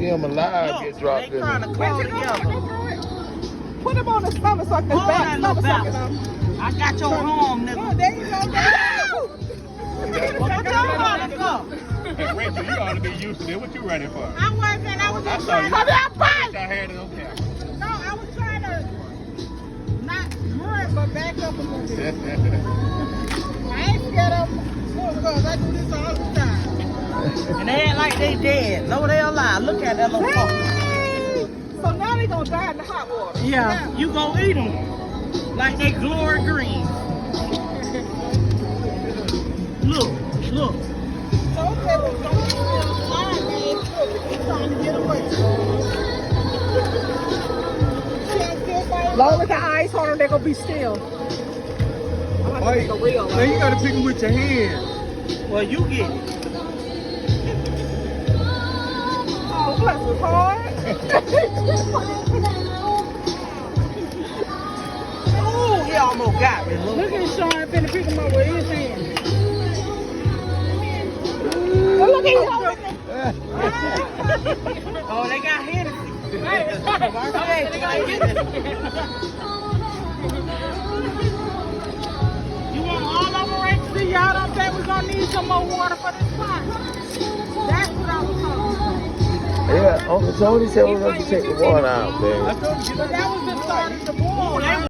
Him alive gets dropped they in trying it. to call together. Put him on the stomach so I can Hold back that stomach little sucking bounce. him. I got your arm, nigga. Oh, there you go. There you go. What your arm up? Hey, Rachel, you ought to be used to this. What you running for? I wasn't. I was I just saw trying you. to. I had it on camera. No, I was trying to not run, but back up a little bit. I ain't scared of because I do this all the time. And they act like they dead. No, they alive. Look at that little fucker. Hey! So now they gonna die in the hot water. Yeah, you gonna eat them like they glory green. Look. So okay, we're gonna be flying, man. Look, he's trying to get away. Long as the eyes on them, they're gonna be still. I'm gonna take a reel. Now you gotta pick him with your hand. Well, you get it. Oh, bless his heart. Ooh, he almost got me. Look at Sean finna pick him up with his hand. Oh, look at him. Oh, they got Hennessy. You want all of them right? See, y'all don't think we're gonna need some more water for this pot. That's what I was talking about. Yeah, Uncle Tony said we're going to take the water out, baby. But that was the start of the boil.